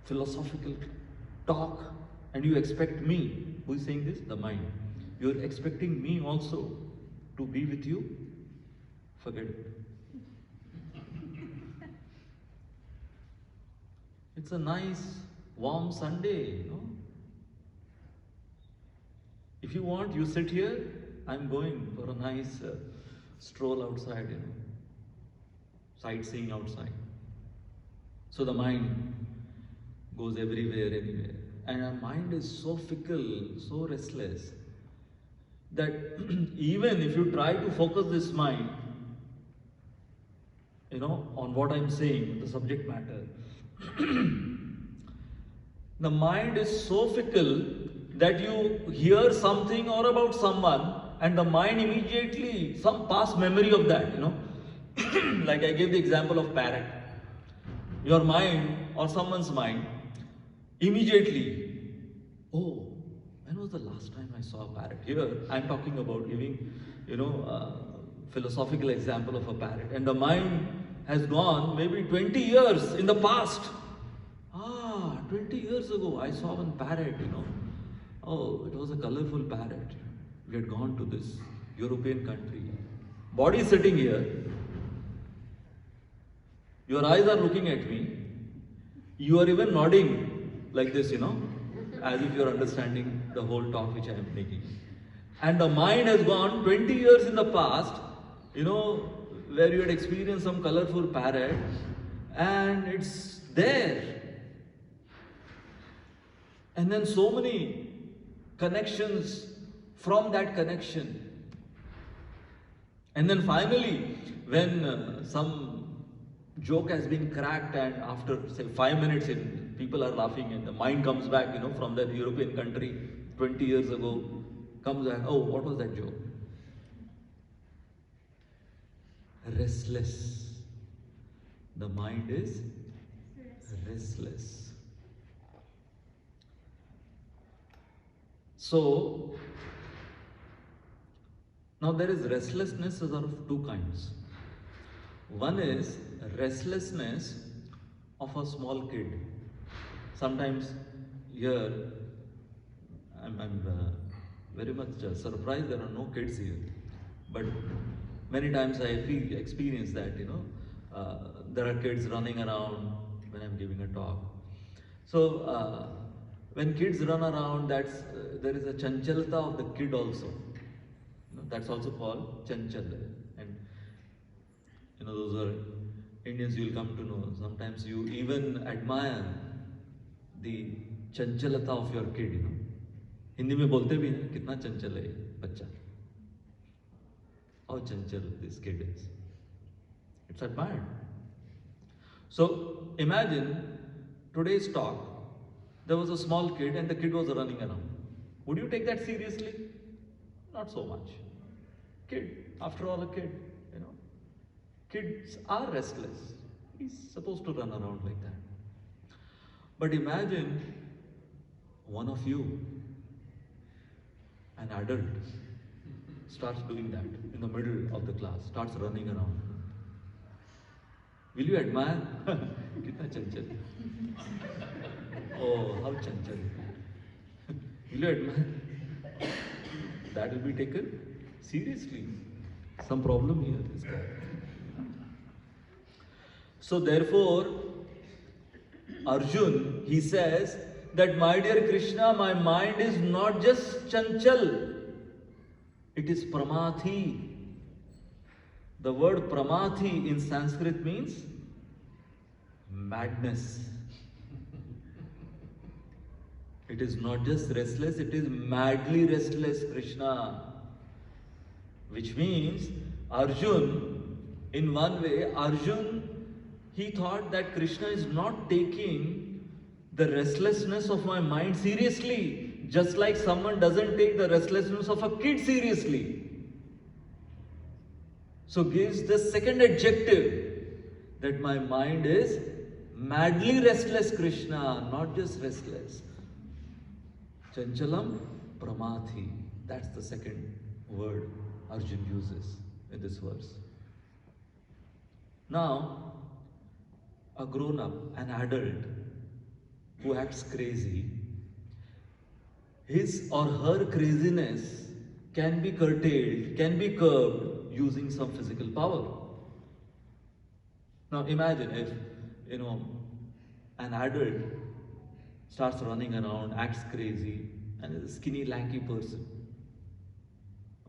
philosophical talk, and you expect me, who is saying this? The mind. You are expecting me also to be with you? Forget it. It's a nice, warm Sunday. If you want, you sit here. I'm going for a nice stroll outside, sightseeing outside. So the mind goes everywhere, anywhere. And our mind is so fickle, so restless, that even if you try to focus this mind, on what I'm saying, the subject matter, the mind is so fickle that you hear something or about someone, and the mind immediately, some past memory of that, like I gave the example of parrot. Your mind or someone's mind immediately, oh, when was the last time I saw a parrot? Here, I'm talking about giving, philosophical example of a parrot. And the mind has gone maybe 20 years in the past. 20 years ago, I saw one parrot, Oh, it was a colorful parrot. We had gone to this European country. Body is sitting here. Your eyes are looking at me. You are even nodding like this, as if you are understanding the whole talk which I am making. And the mind has gone 20 years in the past, where you had experienced some colorful parrot, and it's there. And then so many connections from that connection. And then finally, when some joke has been cracked, and after say 5 minutes people are laughing, and the mind comes back, from that European country 20 years ago, comes back, oh, what was that joke? Restless. The mind is restless. So, now there is restlessness is of two kinds. One is restlessness of a small kid. Sometimes here, I'm very much surprised there are no kids here. But many times I experience that, there are kids running around when I'm giving a talk. So, when kids run around, there is a chanchalata of the kid also. That's also called chanchal. And those are Indians you'll come to know. Sometimes you even admire the chanchalata of your kid. Hindi में बोलते भी हैं कितना चंचल है बच्चा. How chanchal this kid is. It's admired. So imagine today's talk. There was a small kid and the kid was running around. Would you take that seriously? Not so much. Kid, after all a kid, Kids are restless. He's supposed to run around like that. But imagine one of you, an adult, starts doing that in the middle of the class, starts running around. Will you admire? Kitna chanchal. Oh, how chanchal. Will you admire? That will be taken seriously. Some problem here, this guy. So therefore, Arjun, he says that, my dear Krishna, my mind is not just chanchal, it is pramathi. The word pramathi in Sanskrit means madness. It is not just restless, it is madly restless, Krishna. Which means Arjun, in one way, Arjun, he thought that Krishna is not taking the restlessness of my mind seriously, just like someone doesn't take the restlessness of a kid seriously. So gives the second adjective that my mind is madly restless, Krishna, not just restless. Chanchalam pramathi. That's the second word Arjun uses in this verse. Now, a grown up, an adult who acts crazy, his or her craziness can be curtailed, can be curbed using some physical power. Now imagine if, an adult starts running around, acts crazy, and is a skinny, lanky person.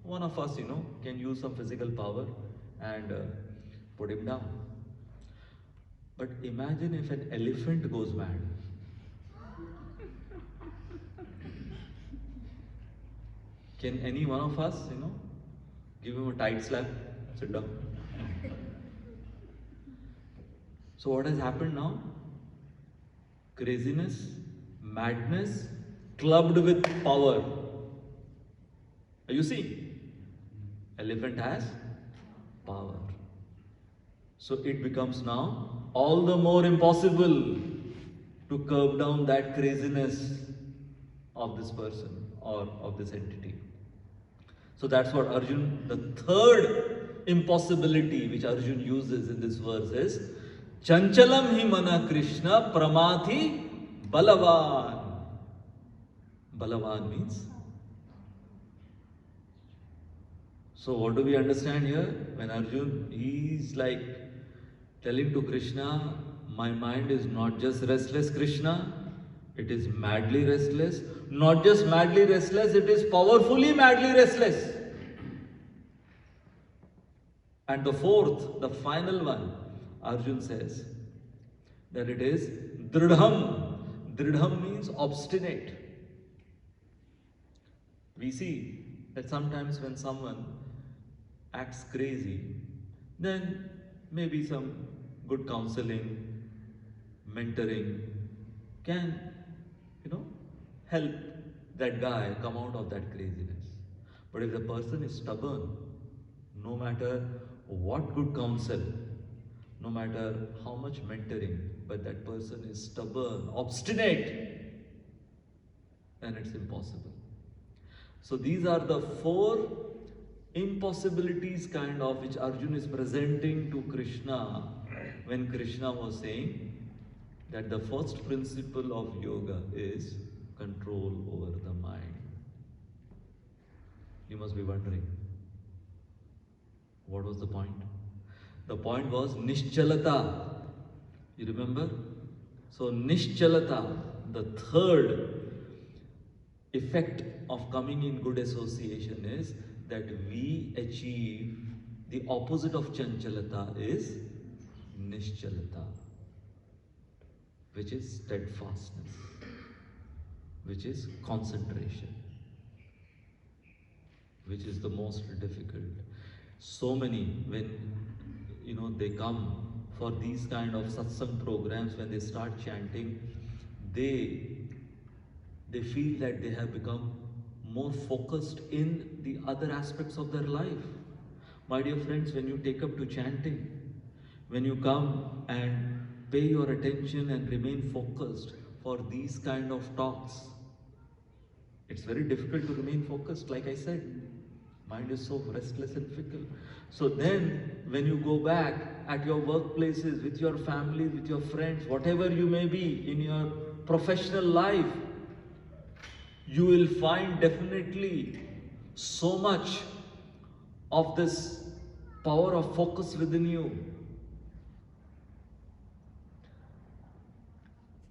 One of us, can use some physical power and put him down. But imagine if an elephant goes mad. Can any one of us, give him a tight slap, sit down? So what has happened now? Craziness, madness, clubbed with power. You see, elephant has power. So it becomes now all the more impossible to curb down that craziness of this person or of this entity. So that's what Arjun, the third impossibility which Arjun uses in this verse is Chanchalam hi mana Krishna pramathi balavan. Balavan means. So what do we understand here? When Arjun is like telling to Krishna, my mind is not just restless, Krishna, it is madly restless. Not just madly restless, it is powerfully madly restless. And the fourth, the final one, Arjun says that it is dridham. Dridham means obstinate. We see that sometimes when someone acts crazy, then maybe some good counseling, mentoring can, help that guy come out of that craziness. But if the person is stubborn, no matter what good counsel, no matter how much mentoring, but that person is stubborn, obstinate, then it's impossible. So these are the four impossibilities kind of which Arjun is presenting to Krishna when Krishna was saying that the first principle of yoga is control over the mind. You must be wondering, what was the point? The point was Nischalata. You remember? So Nischalata, the third effect of coming in good association is that we achieve the opposite of Chanchalata is Nischalata, which is steadfastness, which is concentration, which is the most difficult. So many, when they come for these kind of satsang programs, when they start chanting, they feel that they have become more focused in the other aspects of their life. My dear friends, when you take up to chanting, when you come and pay your attention and remain focused for these kind of talks, it's very difficult to remain focused, like I said. Mind is so restless and fickle. So then, when you go back at your workplaces, with your family, with your friends, whatever you may be in your professional life, you will find definitely so much of this power of focus within you.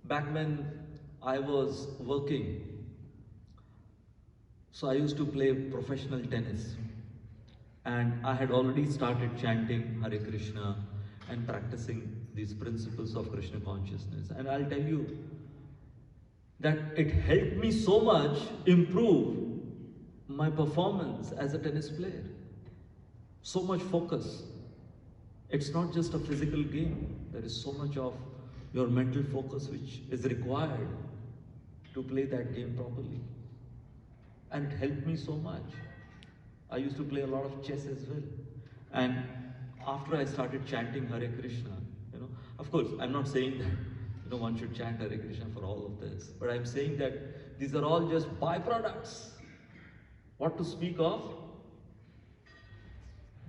Back when I was working, so I used to play professional tennis, and I had already started chanting Hare Krishna and practicing these principles of Krishna consciousness. And I'll tell you, that it helped me so much improve my performance as a tennis player. So much focus. It's not just a physical game. There is so much of your mental focus which is required to play that game properly. And it helped me so much. I used to play a lot of chess as well. And after I started chanting Hare Krishna, of course, I'm not saying that, one should chant Hare Krishna for all of this. But I'm saying that these are all just byproducts. What to speak of?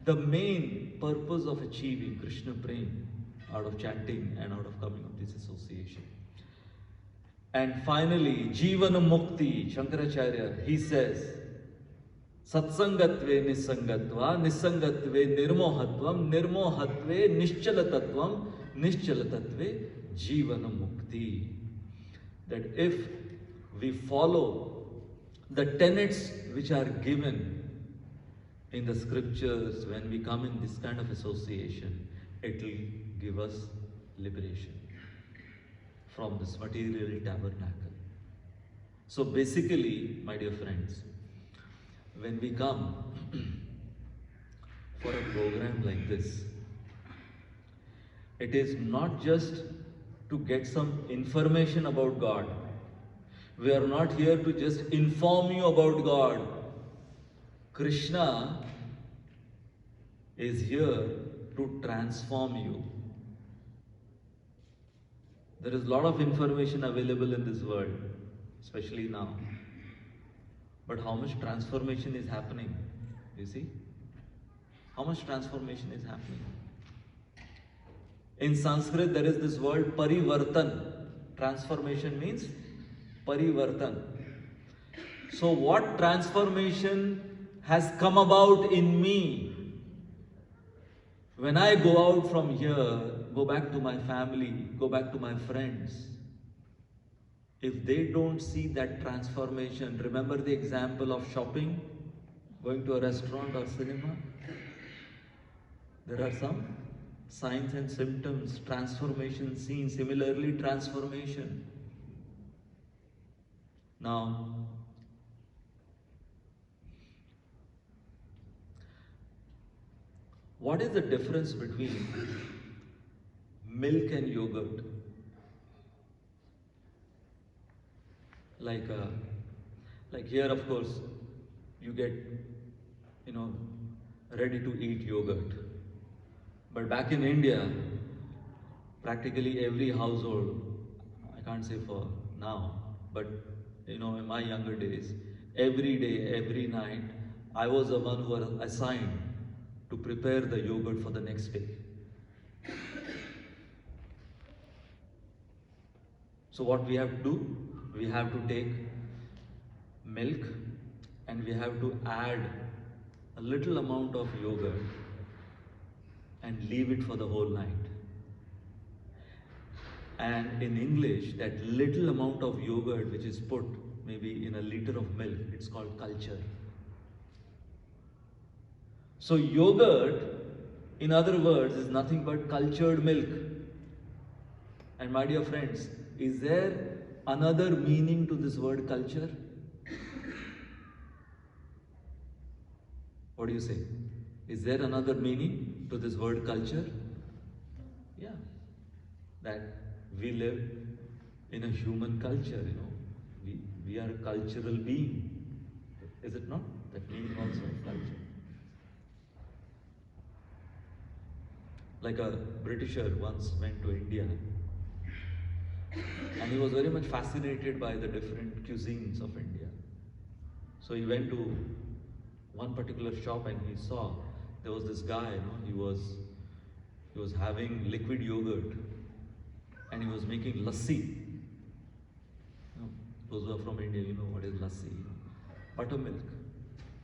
The main purpose of achieving Krishna Prem out of chanting and out of coming of this association. And finally, Jivana Mukti, Shankaracharya, he says, Satsangatve Nisangatva, Nisangatve Nirmohatvam, Nirmohatve Nischalatatvam, Nischalatatve Jivana Mukti. That if we follow the tenets which are given in the scriptures, when we come in this kind of association, it will give us liberation from this material tabernacle. So basically, my dear friends, when we come for a program like this, it is not just to get some information about God. We are not here to just inform you about God. Krishna is here to transform you. There is a lot of information available in this world, especially now. But how much transformation is happening? You see? How much transformation is happening? In Sanskrit, there is this word parivartan. Transformation means parivartan. So what transformation has come about in me? When I go out from here, go back to my family, go back to my friends, if they don't see that transformation, remember the example of shopping, going to a restaurant or cinema? There are some signs and symptoms, transformation seen, similarly transformation. Now, what is the difference between milk and yogurt? Like here, of course, you get, ready to eat yogurt. But back in India, practically every household, I can't say for now, but in my younger days, every day, every night, I was the one who was assigned to prepare the yogurt for the next day. So what we have to do? We have to take milk and we have to add a little amount of yogurt and leave it for the whole night. And in English, that little amount of yogurt which is put maybe in a liter of milk, it's called culture. So yogurt, in other words, is nothing but cultured milk. And my dear friends, is there another meaning to this word culture? What do you say? Is there another meaning to this word culture? Yeah. That we live in a human culture, We are a cultural being. Is it not? That meaning also of culture. Like a Britisher once went to India and he was very much fascinated by the different cuisines of India. So he went to one particular shop and he saw there was this guy, he was having liquid yogurt and he was making lassi. Those who are from India, you know what is lassi. Buttermilk,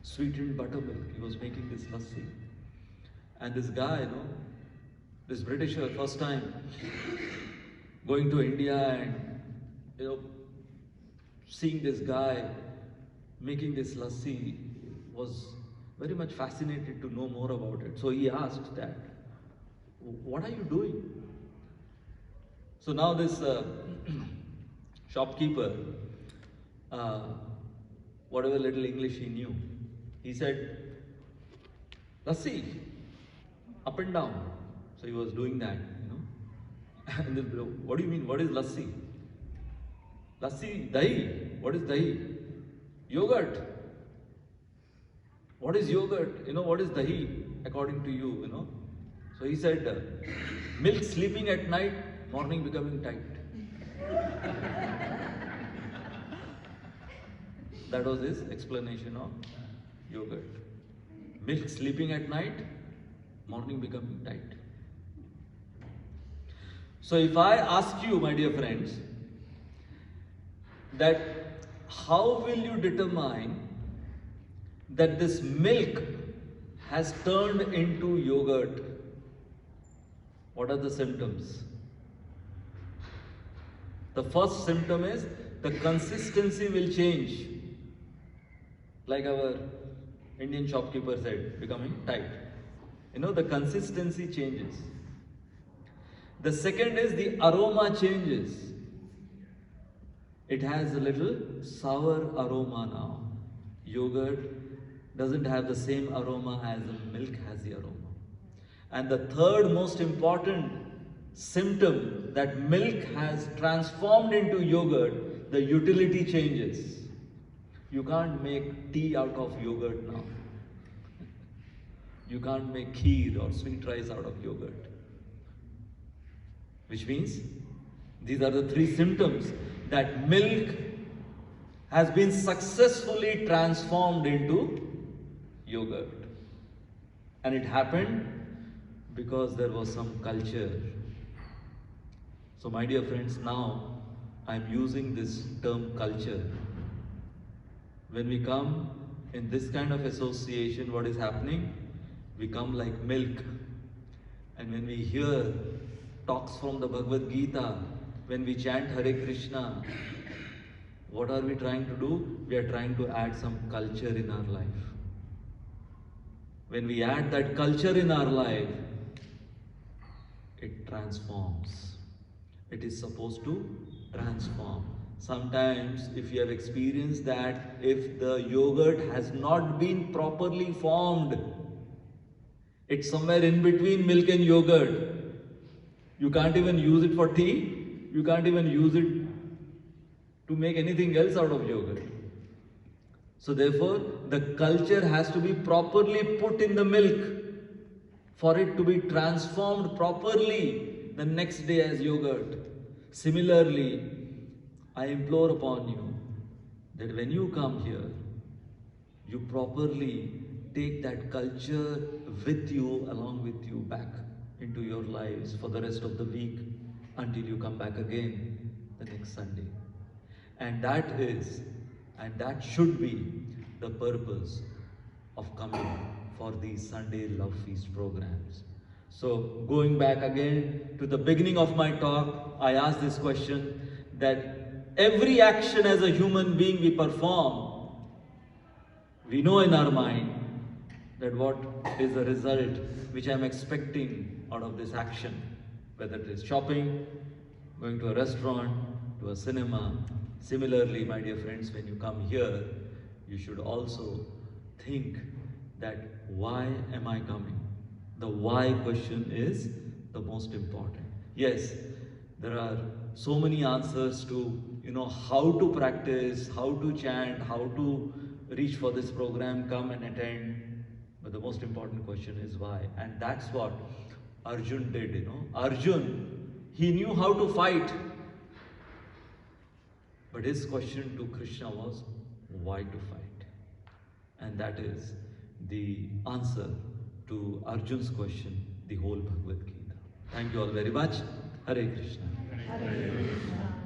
sweetened buttermilk. He was making this lassi. And this guy, this Britisher, first time going to India and, seeing this guy making this lassi, was very much fascinated to know more about it. So he asked that, what are you doing? So now this shopkeeper, uh, whatever little English he knew, he said, lassi, up and down. So he was doing that, you know. And then, what do you mean? What is lassi? Lassi, dahi. What is dahi? Yogurt. What is yogurt? You know, what is dahi according to you, you know? So he said, milk sleeping at night, morning becoming tight. That was his explanation of yogurt. Milk sleeping at night, morning becoming tight. So if I ask you, my dear friends, that how will you determine that this milk has turned into yogurt? What are the symptoms? The first symptom is the consistency will change. Like our Indian shopkeeper said, becoming tight. You know, the consistency changes. The second is the aroma changes. It has a little sour aroma now. Yogurt doesn't have the same aroma as the milk has the aroma. And the third most important symptom that milk has transformed into yogurt, the utility changes. You can't make tea out of yogurt now. You can't make kheer or sweet rice out of yogurt. Which means these are the three symptoms that milk has been successfully transformed into yogurt. And it happened because there was some culture. So my dear friends, now I am using this term culture. When we come in this kind of association, what is happening? We come like milk. And when we hear talks from the Bhagavad Gita, when we chant Hare Krishna, what are we trying to do? We are trying to add some culture in our life. When we add that culture in our life, it transforms. It is supposed to transform. Sometimes, if you have experienced that, if the yogurt has not been properly formed, it's somewhere in between milk and yogurt. You can't even use it for tea. You can't even use it to make anything else out of yogurt. So therefore, the culture has to be properly put in the milk for it to be transformed properly the next day as yogurt. Similarly, I implore upon you that when you come here, you properly take that culture with you, along with you, back into your lives for the rest of the week until you come back again the next Sunday. And that is, and that should be the purpose of coming for these Sunday Love Feast programs. So going back again to the beginning of my talk, I asked this question that every action as a human being we perform, we know in our mind that what is the result which I am expecting out of this action, whether it is shopping, going to a restaurant, to a cinema. Similarly, my dear friends, when you come here, you should also think that why am I coming? The why question is the most important. Yes, there are so many answers to, how to practice, how to chant, how to reach for this program, come and attend. But the most important question is why. And that's what Arjun did, Arjun, he knew how to fight. But his question to Krishna was, why to fight? And that is the answer to Arjun's question, the whole Bhagavad Gita. Thank you all very much. Hare Krishna. Hare Krishna.